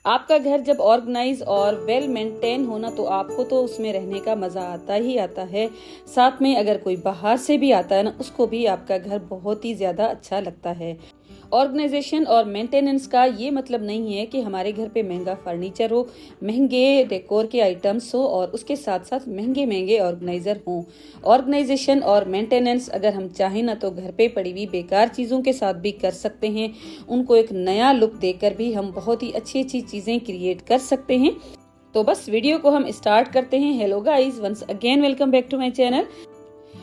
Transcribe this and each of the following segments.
आपका घर जब ऑर्गेनाइज और वेल मेंटेन हो ना, तो आपको तो उसमें रहने का मजा आता ही आता है। साथ में अगर कोई बाहर से भी आता है ना, उसको भी आपका घर बहुत ही ज्यादा अच्छा लगता है। ऑर्गेनाइजेशन और मेंटेनेंस का ये मतलब नहीं है कि हमारे घर पे महंगा फर्नीचर हो, महंगे डेकोर के आइटम्स हो और उसके साथ साथ महंगे महंगे ऑर्गेनाइजर हों। ऑर्गेनाइजेशन और मेंटेनेंस अगर हम चाहें ना, तो घर पे पड़ी हुई बेकार चीज़ों के साथ भी कर सकते हैं। उनको एक नया लुक देकर भी हम बहुत ही अच्छी अच्छी चीज़ें क्रिएट कर सकते हैं। तो बस वीडियो को हम स्टार्ट करते हैं। Hello guys, once again welcome back to my channel.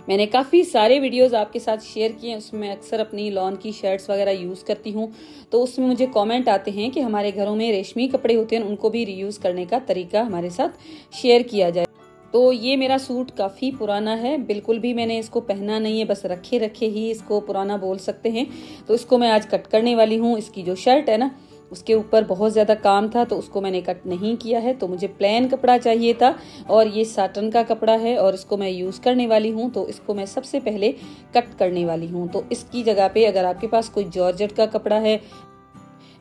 मैंने काफ़ी सारे वीडियोस आपके साथ शेयर किए हैं, उसमें अक्सर अपनी लॉन की शर्ट्स वगैरह यूज़ करती हूँ। तो उसमें मुझे कमेंट आते हैं कि हमारे घरों में रेशमी कपड़े होते हैं, उनको भी रीयूज़ करने का तरीका हमारे साथ शेयर किया जाए। तो ये मेरा सूट काफ़ी पुराना है, बिल्कुल भी मैंने इसको पहना नहीं है, बस रखे रखे ही इसको पुराना बोल सकते हैं। तो इसको मैं आज कट करने वाली हूँ। इसकी जो शर्ट है ना, उसके ऊपर बहुत ज़्यादा काम था, तो उसको मैंने कट नहीं किया है। तो मुझे प्लेन कपड़ा चाहिए था और ये साटन का कपड़ा है और इसको मैं यूज़ करने वाली हूँ। तो इसको मैं सबसे पहले कट करने वाली हूँ। तो इसकी जगह पे अगर आपके पास कोई जॉर्जेट का कपड़ा है,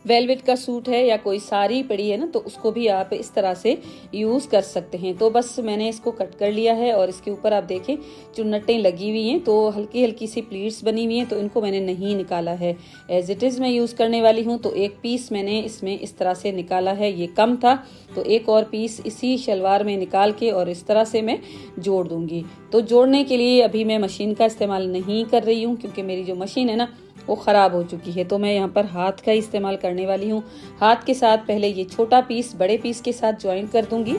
वेलवेट का सूट है या कोई साड़ी पड़ी है ना, तो उसको भी आप इस तरह से यूज़ कर सकते हैं। तो बस मैंने इसको कट कर लिया है और इसके ऊपर आप देखें चुन्नटें लगी हुई हैं, तो हल्की हल्की सी प्लीट्स बनी हुई हैं, तो इनको मैंने नहीं निकाला है, एज इट इज़ मैं यूज़ करने वाली हूँ। तो एक पीस मैंने इसमें इस तरह से निकाला है, ये कम था, तो एक और पीस इसी शलवार में निकाल के और इस तरह से मैं जोड़ दूंगी। तो जोड़ने के लिए अभी मैं मशीन का इस्तेमाल नहीं कर रही हूँ, क्योंकि मेरी जो मशीन है ना वो ख़राब हो चुकी है। तो मैं यहाँ पर हाथ का इस्तेमाल करने वाली हूँ। हाथ के साथ पहले ये छोटा पीस बड़े पीस के साथ ज्वाइन कर दूंगी।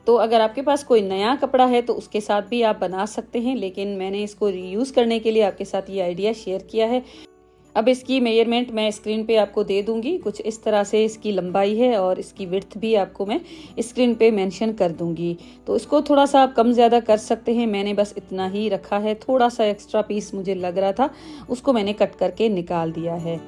तो अगर आपके पास कोई नया कपड़ा है तो उसके साथ भी आप बना सकते हैं, लेकिन मैंने इसको रीयूज़ करने के लिए आपके साथ ये आइडिया शेयर किया है। अब इसकी मेजरमेंट मैं स्क्रीन पे आपको दे दूंगी। कुछ इस तरह से इसकी लंबाई है और इसकी विड्थ भी आपको मैं स्क्रीन पे मेंशन कर दूंगी। तो इसको थोड़ा सा आप कम ज़्यादा कर सकते हैं, मैंने बस इतना ही रखा है। थोड़ा सा एक्स्ट्रा पीस मुझे लग रहा था, उसको मैंने कट करके निकाल दिया है।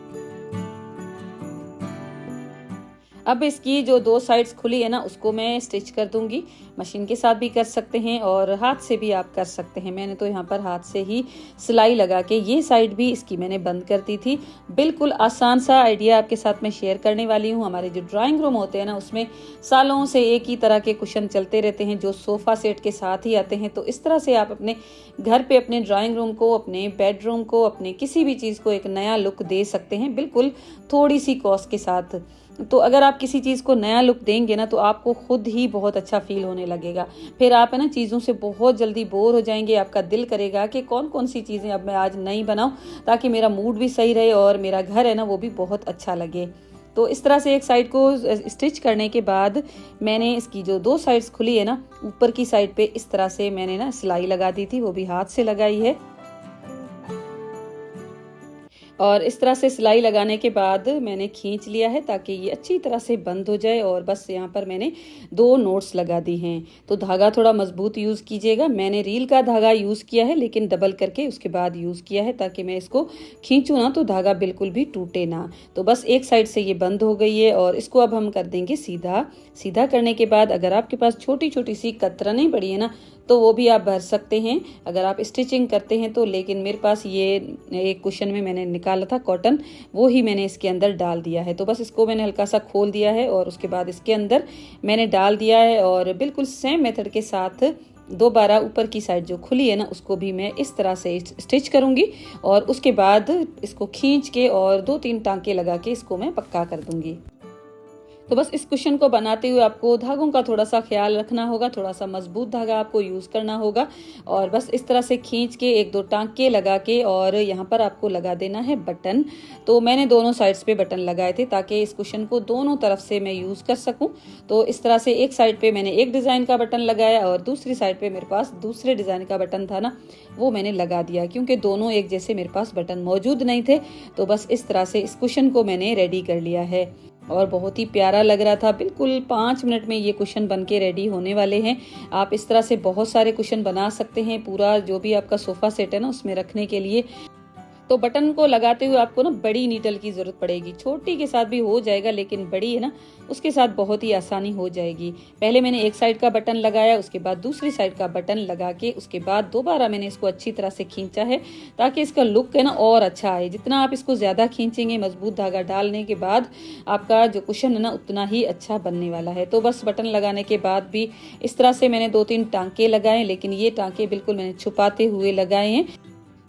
अब इसकी जो दो साइड्स खुली है ना, उसको मैं स्टिच कर दूंगी। मशीन के साथ भी कर सकते हैं और हाथ से भी आप कर सकते हैं। मैंने तो यहाँ पर हाथ से ही सिलाई लगा के ये साइड भी इसकी मैंने बंद कर दी थी। बिल्कुल आसान सा आइडिया आपके साथ मैं शेयर करने वाली हूँ। हमारे जो ड्राइंग रूम होते हैं ना, उसमें सालों से एक ही तरह के कुशन चलते रहते हैं जो सोफा सेट के साथ ही आते हैं। तो इस तरह से आप अपने घर पे अपने ड्राइंग रूम को, अपने बेडरूम को, अपने किसी भी चीज़ को एक नया लुक दे सकते हैं, बिल्कुल थोड़ी सी कॉस्ट के साथ। तो अगर आप किसी चीज़ को नया लुक देंगे ना, तो आपको खुद ही बहुत अच्छा फील होने लगेगा। फिर आप है ना चीज़ों से बहुत जल्दी बोर हो जाएंगे। आपका दिल करेगा कि कौन कौन सी चीज़ें अब मैं आज नई बनाऊं, ताकि मेरा मूड भी सही रहे और मेरा घर है ना वो भी बहुत अच्छा लगे। तो इस तरह से एक साइड को स्टिच करने के बाद मैंने इसकी जो दो साइड्स खुली है ना, ऊपर की साइड पे इस तरह से मैंने ना सिलाई लगा दी थी, वो भी हाथ से लगाई है। और इस तरह से सिलाई लगाने के बाद मैंने खींच लिया है ताकि ये अच्छी तरह से बंद हो जाए। और बस यहाँ पर मैंने दो नोट्स लगा दी हैं। तो धागा थोड़ा मजबूत यूज़ कीजिएगा। मैंने रील का धागा यूज़ किया है, लेकिन डबल करके उसके बाद यूज़ किया है, ताकि मैं इसको खींचूँ ना तो धागा बिल्कुल भी टूटे ना। तो बस एक साइड से ये बंद हो गई है और इसको अब हम कर देंगे सीधा। सीधा करने के बाद अगर आपके पास छोटी छोटी सी कतरनें पड़ी है ना, तो वो भी आप भर सकते हैं अगर आप स्टिचिंग करते हैं तो। लेकिन मेरे पास ये एक कुशन में मैंने निकाला था कॉटन, वो ही मैंने इसके अंदर डाल दिया है। तो बस इसको मैंने हल्का सा खोल दिया है और उसके बाद इसके अंदर मैंने डाल दिया है। और बिल्कुल सेम मेथड के साथ दोबारा ऊपर की साइड जो खुली है ना, उसको भी मैं इस तरह से स्टिच करूंगी और उसके बाद इसको खींच के और 2-3 टांके लगा के इसको मैं पक्का कर दूंगी। तो बस इस कुशन को बनाते हुए आपको धागों का थोड़ा सा ख्याल रखना होगा, थोड़ा सा मजबूत धागा आपको यूज़ करना होगा। और बस इस तरह से खींच के 1-2 टांके लगा के और यहाँ पर आपको लगा देना है बटन। तो मैंने दोनों साइड्स पे बटन लगाए थे ताकि इस कुशन को दोनों तरफ से मैं यूज़ कर सकूं। तो इस तरह से एक साइड पे मैंने एक डिज़ाइन का बटन लगाया और दूसरी साइड पे मेरे पास दूसरे डिज़ाइन का बटन था ना, वो मैंने लगा दिया, क्योंकि दोनों एक जैसे मेरे पास बटन मौजूद नहीं थे। तो बस इस तरह से इस कुशन को मैंने रेडी कर लिया है और बहुत ही प्यारा लग रहा था। बिल्कुल 5 मिनट में ये कुशन बन के रेडी होने वाले हैं। आप इस तरह से बहुत सारे कुशन बना सकते हैं, पूरा जो भी आपका सोफ़ा सेट है ना उसमें रखने के लिए। तो बटन को लगाते हुए आपको ना बड़ी नीडल की जरूरत पड़ेगी। छोटी के साथ भी हो जाएगा, लेकिन बड़ी है ना, उसके साथ बहुत ही आसानी हो जाएगी। पहले मैंने एक साइड का बटन लगाया, उसके बाद दूसरी साइड का बटन लगा के उसके बाद दोबारा मैंने इसको अच्छी तरह से खींचा है, ताकि इसका लुक है ना और अच्छा आए। जितना आप इसको ज्यादा खींचेंगे मजबूत धागा डालने के बाद, आपका जो कुशन है ना उतना ही अच्छा बनने वाला है। तो बस बटन लगाने के बाद भी इस तरह से मैंने 2-3 टांके लगाए, लेकिन ये टांके बिल्कुल मैंने छुपाते हुए लगाए हैं,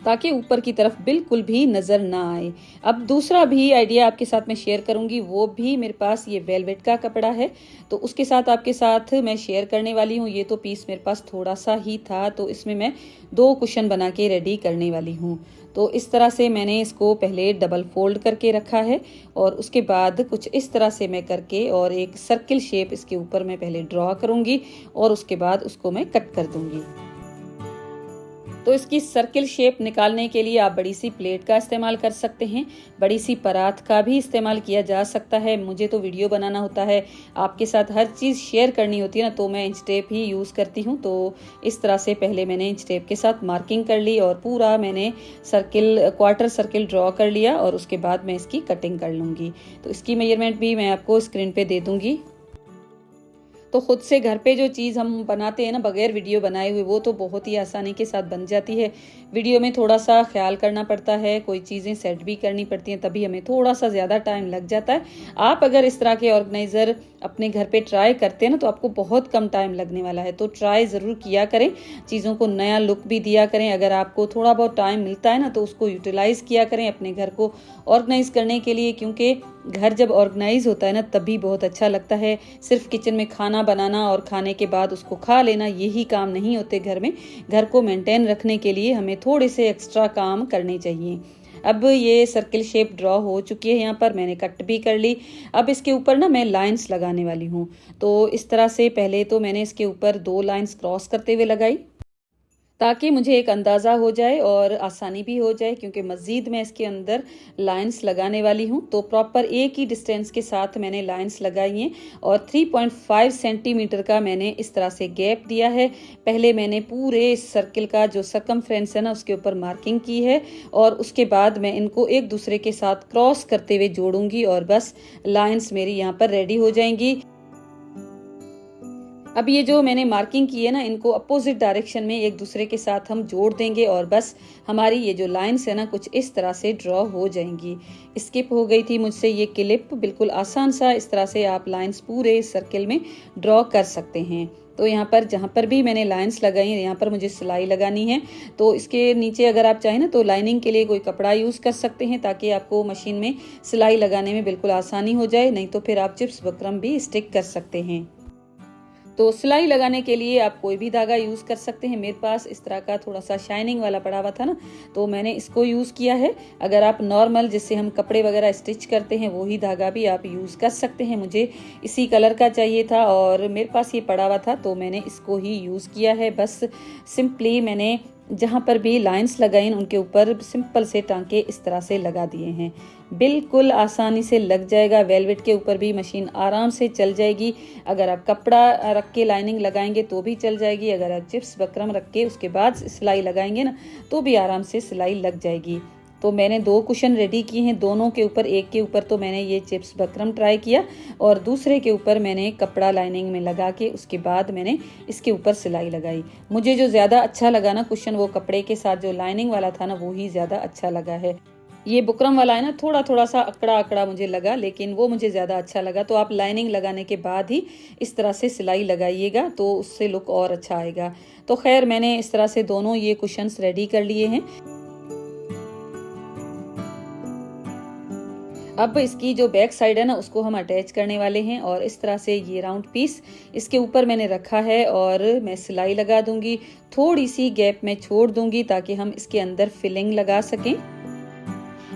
ताकि ऊपर की तरफ बिल्कुल भी नजर ना आए। अब दूसरा भी आइडिया आपके साथ मैं शेयर करूंगी, वो भी मेरे पास ये वेलवेट का कपड़ा है, तो उसके साथ आपके साथ मैं शेयर करने वाली हूँ। ये तो पीस मेरे पास थोड़ा सा ही था, तो इसमें मैं 2 कुशन बना के रेडी करने वाली हूँ। तो इस तरह से मैंने इसको पहले डबल फोल्ड करके रखा है, और उसके बाद कुछ इस तरह से मैं करके और एक सर्किल शेप इसके ऊपर मैं पहले ड्रॉ करूंगी, और उसके बाद उसको मैं कट कर दूंगी। तो इसकी सर्किल शेप निकालने के लिए आप बड़ी सी प्लेट का इस्तेमाल कर सकते हैं, बड़ी सी परात का भी इस्तेमाल किया जा सकता है। मुझे तो वीडियो बनाना होता है, आपके साथ हर चीज़ शेयर करनी होती है ना, तो मैं इंच टेप ही यूज़ करती हूँ। तो इस तरह से पहले मैंने इंच टेप के साथ मार्किंग कर ली, और पूरा मैंने सर्किल, क्वार्टर सर्किल ड्रॉ कर लिया, और उसके बाद मैं इसकी कटिंग कर लूँगी। तो इसकी मेजरमेंट भी मैं आपको स्क्रीन पे दे दूँगी। तो खुद से घर पे जो चीज़ हम बनाते हैं ना बगैर वीडियो बनाए हुए, वो तो बहुत ही आसानी के साथ बन जाती है। वीडियो में थोड़ा सा ख्याल करना पड़ता है, कोई चीज़ें सेट भी करनी पड़ती हैं, तभी हमें थोड़ा सा ज़्यादा टाइम लग जाता है। आप अगर इस तरह के ऑर्गेनाइज़र अपने घर पे ट्राई करते हैं ना, तो आपको बहुत कम टाइम लगने वाला है। तो ट्राई ज़रूर किया करें, चीज़ों को नया लुक भी दिया करें। अगर आपको थोड़ा बहुत टाइम मिलता है ना, तो उसको यूटिलाइज़ किया करें अपने घर को ऑर्गेनाइज करने के लिए, क्योंकि घर जब ऑर्गेनाइज होता है ना तभी बहुत अच्छा लगता है। सिर्फ किचन में खाना बनाना और खाने के बाद उसको खा लेना, यही काम नहीं होते घर में। घर को मेंटेन रखने के लिए हमें थोड़े से एक्स्ट्रा काम करने चाहिए। अब ये सर्किल शेप ड्रॉ हो चुकी है, यहाँ पर मैंने कट भी कर ली। अब इसके ऊपर ना मैं लाइंस लगाने वाली हूँ। तो इस तरह से पहले तो मैंने इसके ऊपर 2 लाइंस क्रॉस करते हुए लगाई, ताकि मुझे एक अंदाज़ा हो जाए और आसानी भी हो जाए, क्योंकि मज़ीद मैं इसके अंदर लाइंस लगाने वाली हूँ। तो प्रॉपर एक ही डिस्टेंस के साथ मैंने लाइंस लगाई हैं, और 3.5 सेंटीमीटर का मैंने इस तरह से गैप दिया है। पहले मैंने पूरे सर्किल का जो सरकमफ्रेंस है ना उसके ऊपर मार्किंग की है, और उसके बाद मैं इनको एक दूसरे के साथ क्रॉस करते हुए जोड़ूंगी, और बस लाइंस मेरी यहाँ पर रेडी हो जाएंगी। अब ये जो मैंने मार्किंग की है ना, इनको अपोजिट डायरेक्शन में एक दूसरे के साथ हम जोड़ देंगे, और बस हमारी ये जो लाइंस है ना कुछ इस तरह से ड्रॉ हो जाएंगी। स्किप हो गई थी मुझसे ये क्लिप, बिल्कुल आसान सा इस तरह से आप लाइंस पूरे सर्किल में ड्रॉ कर सकते हैं। तो यहाँ पर जहाँ पर भी मैंने लाइंस लगाई है, यहाँ पर मुझे सिलाई लगानी है। तो इसके नीचे अगर आप चाहें ना तो लाइनिंग के लिए कोई कपड़ा यूज़ कर सकते हैं, ताकि आपको मशीन में सिलाई लगाने में बिल्कुल आसानी हो जाए। नहीं तो फिर आप चिप्स बकरम भी स्टिक कर सकते हैं। तो सिलाई लगाने के लिए आप कोई भी धागा यूज़ कर सकते हैं। मेरे पास इस तरह का थोड़ा सा शाइनिंग वाला पड़ा हुआ था ना, तो मैंने इसको यूज़ किया है। अगर आप नॉर्मल जिससे हम कपड़े वगैरह स्टिच करते हैं वही धागा भी आप यूज़ कर सकते हैं। मुझे इसी कलर का चाहिए था और मेरे पास ये पड़ा हुआ था, तो मैंने इसको ही यूज़ किया है। बस सिंपली मैंने जहाँ पर भी लाइंस लगाई उनके ऊपर सिंपल से टांके इस तरह से लगा दिए हैं। बिल्कुल आसानी से लग जाएगा। वेलवेट के ऊपर भी मशीन आराम से चल जाएगी। अगर आप कपड़ा रख के लाइनिंग लगाएंगे तो भी चल जाएगी। अगर आप चिप्स बकरम रख के उसके बाद सिलाई लगाएंगे ना तो भी आराम से सिलाई लग जाएगी। तो मैंने 2 कुशन रेडी किए हैं, दोनों के ऊपर, एक के ऊपर तो मैंने ये चिप्स बकरम ट्राई किया और दूसरे के ऊपर मैंने कपड़ा लाइनिंग में लगा के उसके बाद मैंने इसके ऊपर सिलाई लगाई। मुझे जो ज़्यादा अच्छा लगा ना कुशन, वो कपड़े के साथ जो लाइनिंग वाला था ना वो ही ज़्यादा अच्छा लगा है। ये बुकरम वाला है ना थोड़ा थोड़ा सा अकड़ा अकड़ा मुझे लगा, लेकिन वो मुझे ज़्यादा अच्छा लगा। तो आप लाइनिंग लगाने के बाद ही इस तरह से सिलाई लगाइएगा तो उससे लुक और अच्छा आएगा। तो खैर मैंने इस तरह से दोनों ये कुशन्स रेडी कर लिए हैं। अब इसकी जो बैक साइड है ना उसको हम अटैच करने वाले हैं और इस तरह से ये राउंड पीस इसके ऊपर मैंने रखा है और मैं सिलाई लगा दूंगी। थोड़ी सी गैप में छोड़ दूंगी ताकि हम इसके अंदर फिलिंग लगा सकें।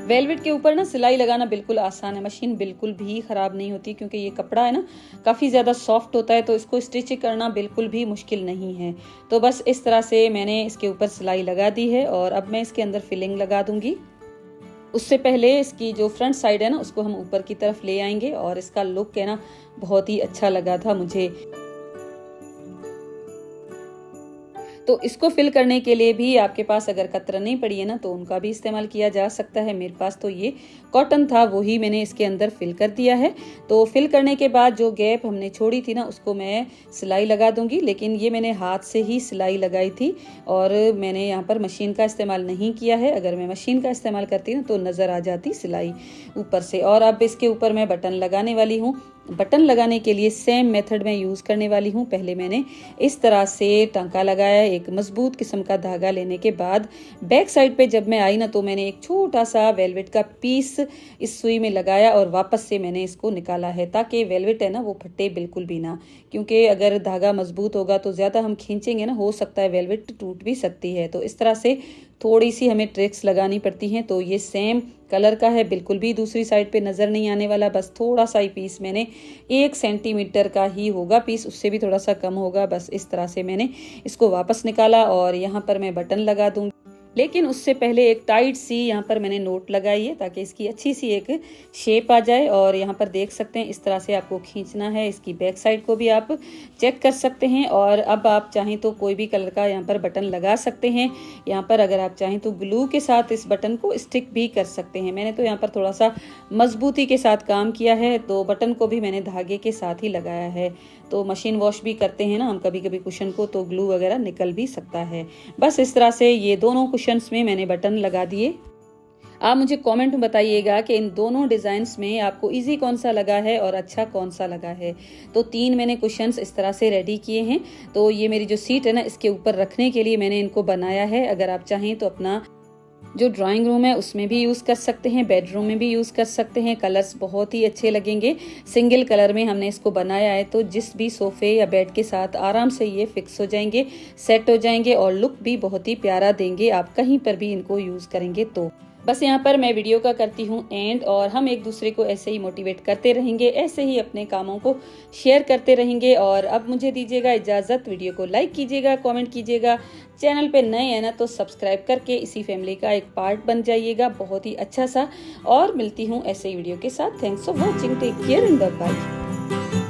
वेलवेट के ऊपर ना सिलाई लगाना बिल्कुल आसान है, मशीन बिल्कुल भी खराब नहीं होती क्योंकि ये कपड़ा है ना काफ़ी ज़्यादा सॉफ्ट होता है, तो इसको स्टिच करना बिल्कुल भी मुश्किल नहीं है। तो बस इस तरह से मैंने इसके ऊपर सिलाई लगा दी है और अब मैं इसके अंदर फिलिंग लगा दूंगी। उससे पहले इसकी जो फ्रंट साइड है ना उसको हम ऊपर की तरफ ले आएंगे और इसका लुक है ना बहुत ही अच्छा लगा था मुझे। तो इसको फिल करने के लिए भी आपके पास अगर कतरनी पड़ी है ना तो उनका भी इस्तेमाल किया जा सकता है। मेरे पास तो ये कॉटन था, वही मैंने इसके अंदर फिल कर दिया है। तो फिल करने के बाद जो गैप हमने छोड़ी थी ना उसको मैं सिलाई लगा दूंगी, लेकिन ये मैंने हाथ से ही सिलाई लगाई थी और मैंने यहाँ पर मशीन का इस्तेमाल नहीं किया है। अगर मैं मशीन का इस्तेमाल करती ना तो नज़र आ जाती सिलाई ऊपर से। और अब इसके ऊपर मैं बटन लगाने वाली हूँ। बटन लगाने के लिए सेम मेथड में यूज़ करने वाली हूँ। पहले मैंने इस तरह से टांका लगाया, एक मजबूत किस्म का धागा लेने के बाद बैक साइड पे जब मैं आई ना तो मैंने एक छोटा सा वेलवेट का पीस इस सुई में लगाया और वापस से मैंने इसको निकाला है, ताकि वेलवेट है ना वो फटे बिल्कुल भी ना, क्योंकि अगर धागा मजबूत होगा तो ज़्यादा हम खींचेंगे ना, हो सकता है वेलवेट टूट भी सकती है। तो इस तरह से थोड़ी सी हमें ट्रिक्स लगानी पड़ती हैं। तो ये सेम कलर का है, बिल्कुल भी दूसरी साइड पे नज़र नहीं आने वाला। बस थोड़ा सा ही पीस, मैंने 1 सेंटीमीटर का ही होगा पीस, उससे भी थोड़ा सा कम होगा। बस इस तरह से मैंने इसको वापस निकाला और यहाँ पर मैं बटन लगा दूंगी। लेकिन उससे पहले एक टाइट सी यहाँ पर मैंने नोट लगाई है ताकि इसकी अच्छी सी एक शेप आ जाए। और यहाँ पर देख सकते हैं इस तरह से आपको खींचना है। इसकी बैक साइड को भी आप चेक कर सकते हैं। और अब आप चाहें तो कोई भी कलर का यहाँ पर बटन लगा सकते हैं। यहाँ पर अगर आप चाहें तो ग्लू के साथ इस बटन को स्टिक भी कर सकते हैं। मैंने तो यहाँ पर थोड़ा सा मजबूती के साथ काम किया है, तो बटन को भी मैंने धागे के साथ ही लगाया है। तो मशीन वॉश भी करते हैं ना हम कभी कभी कुशन को, तो ग्लू वगैरह निकल भी सकता है। बस इस तरह से ये दोनों कुशन्स में मैंने बटन लगा दिए। आप मुझे कमेंट में बताइएगा कि इन दोनों डिजाइन्स में आपको इजी कौन सा लगा है और अच्छा कौन सा लगा है। तो 3 मैंने कुशन्स इस तरह से रेडी किए हैं। तो ये मेरी जो सीट है ना इसके ऊपर रखने के लिए मैंने इनको बनाया है। अगर आप चाहें तो अपना जो ड्राइंग रूम है उसमें भी यूज़ कर सकते हैं, बेडरूम में भी यूज़ कर सकते हैं। कलर्स बहुत ही अच्छे लगेंगे। सिंगल कलर में हमने इसको बनाया है, तो जिस भी सोफे या बेड के साथ आराम से ये फिक्स हो जाएंगे, सेट हो जाएंगे और लुक भी बहुत ही प्यारा देंगे आप कहीं पर भी इनको यूज़ करेंगे। तो बस यहाँ पर मैं वीडियो का करती हूँ एंड, और हम एक दूसरे को ऐसे ही मोटिवेट करते रहेंगे, ऐसे ही अपने कामों को शेयर करते रहेंगे। और अब मुझे दीजिएगा इजाज़त। वीडियो को लाइक कीजिएगा, कमेंट कीजिएगा, चैनल पे नए हैं ना तो सब्सक्राइब करके इसी फैमिली का एक पार्ट बन जाइएगा, बहुत ही अच्छा सा। और मिलती हूँ ऐसे ही वीडियो के साथ। Thanks for watching, take care and bye bye.